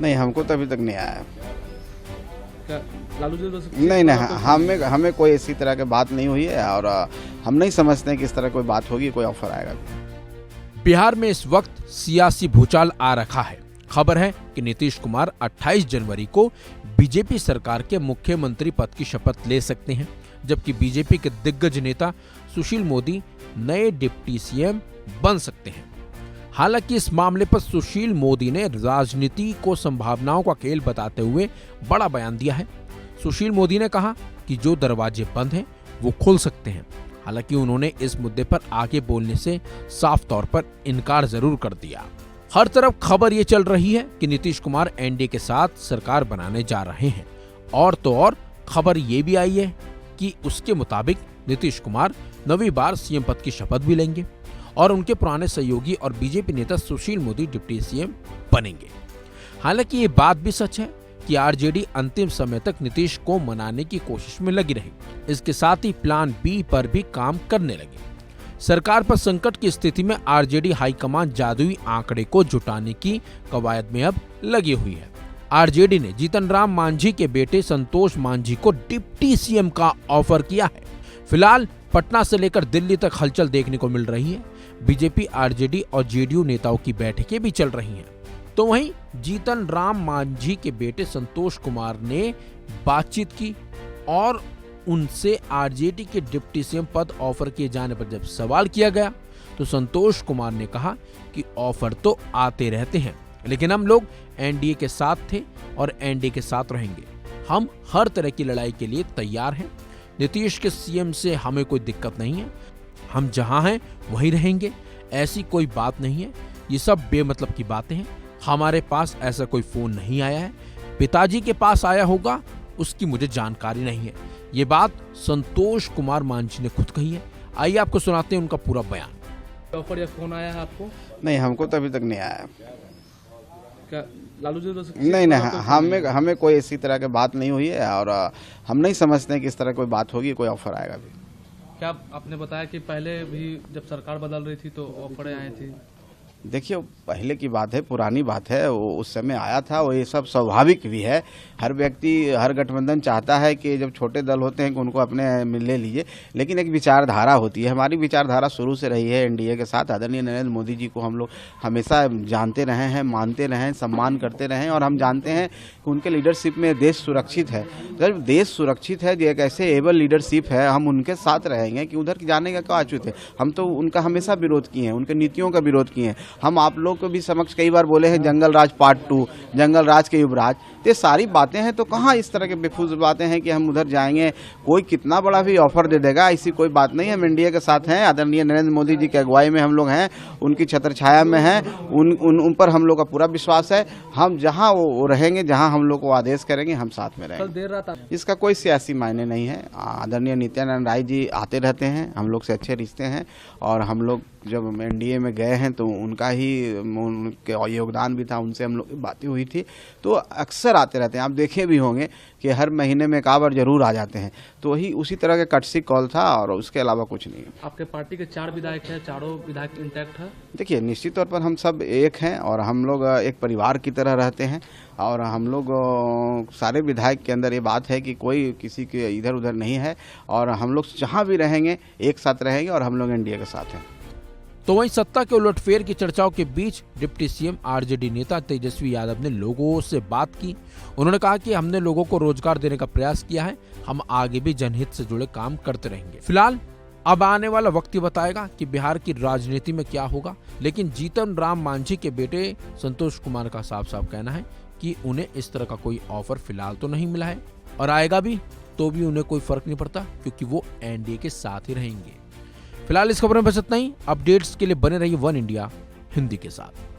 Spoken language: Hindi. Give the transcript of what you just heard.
नहीं, हमको तो अभी तक नहीं आया। क्या लालू जी तो नहीं, हमें कोई इसी तरह की बात नहीं हुई है और हम नहीं समझते हैं कि इस तरह कोई बात होगी, कोई ऑफर आएगा। बिहार में इस वक्त सियासी भूचाल आ रखा है। खबर है कि नीतीश कुमार 28 जनवरी को बीजेपी सरकार के मुख्यमंत्री पद की शपथ ले सकते हैं, जबकि बीजेपी के दिग्गज नेता सुशील मोदी नए डिप्टी सीएम बन सकते हैं। हालांकि इस मामले पर सुशील मोदी ने राजनीति को संभावनाओं का खेल बताते हुए बड़ा बयान दिया है। सुशील मोदी ने कहा कि जो दरवाजे बंद हैं वो खुल सकते हैं। हालांकि उन्होंने इस मुद्दे पर आगे बोलने से साफ तौर पर इनकार जरूर कर दिया। हर तरफ खबर ये चल रही है कि नीतीश कुमार एनडीए के साथ सरकार बनाने जा रहे हैं, और तो और खबर ये भी आई है कि उसके मुताबिक नीतीश कुमार 9वीं बार सीएम पद की शपथ भी लेंगे और उनके पुराने सहयोगी और बीजेपी नेता सुशील मोदी डिप्टी सीएम बनेंगे। हालांकि ये बात भी सच है कि आरजेडी अंतिम समय तक नीतीश को मनाने की कोशिश में लगी रही। इसके साथ ही प्लान बी पर भी काम करने लगे। सरकार पर संकट की स्थिति में आरजेडी हाईकमान जादुई आंकड़े को जुटाने की कवायद में अब लगी हुई है। आरजेडी ने जीतन राम मांझी के बेटे संतोष मांझी को डिप्टी सीएम का ऑफर किया है। फिलहाल पटना से लेकर दिल्ली तक हलचल देखने को मिल रही है। बीजेपी, आरजेडी और जेडीयू नेताओं की बैठकें भी चल रही हैं। तो वहीं जीतन राम मांझी के बेटे संतोष कुमार ने बातचीत की और उनसे आरजेडी के डिप्टी सीएम पद ऑफर किए जाने पर जब सवाल किया गया तो संतोष कुमार ने कहा कि ऑफर तो आते रहते हैं, लेकिन हम लोग एनडीए के साथ थे और एनडीए के साथ रहेंगे। हम हर तरह की लड़ाई के लिए तैयार हैं। नीतीश के सीएम से हमें कोई दिक्कत नहीं है। हम जहां हैं वहीं रहेंगे। ऐसी कोई बात नहीं है। ये सब बेमतलब की बातें हैं। हमारे पास ऐसा कोई फोन नहीं आया है। पिताजी के पास आया होगा, उसकी मुझे जानकारी नहीं है। ये बात संतोष कुमार मांझी ने खुद कही है। आइए आपको सुनाते हैं उनका पूरा बयान। ऑफर या फोन आया है आपको? नहीं, हमको तो अभी तक नहीं आया। क्या लालू जी तो नहीं, हमें कोई इसी तरह की बात नहीं हुई है और हम नहीं समझते हैं कि इस तरह कोई बात होगी, कोई ऑफर आएगा भी। क्या आपने बताया कि पहले भी जब सरकार बदल रही थी तो ऑफर आए थे? देखिए, पहले की बात है, पुरानी बात है। वो उस समय आया था। वो ये सब स्वाभाविक भी है। हर व्यक्ति, हर गठबंधन चाहता है कि जब छोटे दल होते हैं कि उनको अपने में ले लीजिए, लेकिन एक विचारधारा होती है। हमारी विचारधारा शुरू से रही है एनडीए के साथ। आदरणीय नरेंद्र मोदी जी को हम लोग हमेशा जानते रहे हैं, मानते रहे हैं, सम्मान करते रहे हैं और हम जानते हैं कि उनके लीडरशिप में देश सुरक्षित है। जब देश सुरक्षित है, एक ऐसे एबल लीडरशिप है, हम उनके साथ रहेंगे कि उधर जाने का क्या अचूत है। हम तो उनका हमेशा विरोध किए हैं, उनके नीतियों का विरोध किए हैं। हम आप लोग को भी समक्ष कई बार बोले हैं जंगल राज पार्ट 2, जंगल राज के युवराज। ये सारी बातें हैं। तो कहाँ इस तरह के बेफूज बातें हैं कि हम उधर जाएंगे, कोई कितना बड़ा भी ऑफर दे देगा, ऐसी कोई बात नहीं है। हम एनडीए के साथ हैं। आदरणीय नरेंद्र मोदी जी की अगुवाई में हम लोग हैं, उनकी छत्रछाया में हैं। उन पर हम लोग का पूरा विश्वास है। हम जहाँ वो रहेंगे, जहाँ हम लोग को आदेश करेंगे, हम साथ में रहेंगे। देर रात इसका कोई सियासी मायने नहीं है। आदरणीय नित्यानंद राय जी आते रहते हैं, हम लोग से अच्छे रिश्ते हैं और हम लोग जब एनडीए में गए हैं तो उनका ही उनके योगदान भी था, उनसे हम लोग की बातें हुई थी। तो अक्सर आते रहते हैं। आप देखे भी होंगे कि हर महीने में एक बार जरूर आ जाते हैं। तो वही उसी तरह का कटसी कॉल था और उसके अलावा कुछ नहीं। आपके पार्टी के 4 विधायक हैं, चारों विधायक इंटैक्ट है? देखिए, निश्चित तौर पर हम सब एक हैं और हम लोग एक परिवार की तरह रहते हैं और हम लोग सारे विधायक के अंदर ये बात है कि कोई किसी के इधर उधर नहीं है और हम लोग जहाँ भी रहेंगे एक साथ रहेंगे और हम लोग एनडीए के साथ हैं। तो वहीं सत्ता के उलटफेर की चर्चाओं के बीच डिप्टी सीएम आरजेडी नेता तेजस्वी यादव ने लोगों से बात की। उन्होंने कहा कि हमने लोगों को रोजगार देने का प्रयास किया है। हम आगे भी जनहित से जुड़े काम करते रहेंगे। फिलहाल अब आने वाला वक्त ही बताएगा कि बिहार की राजनीति में क्या होगा, लेकिन जीतन राम मांझी के बेटे संतोष कुमार का साफ साफ कहना है कि उन्हें इस तरह का कोई ऑफर फिलहाल तो नहीं मिला है और आएगा भी तो भी उन्हें कोई फर्क नहीं पड़ता, क्योंकि वो एनडीए के साथ ही रहेंगे। फिलहाल इस खबर में बस इतना ही। अपडेट्स के लिए बने रहिए वन इंडिया हिंदी के साथ।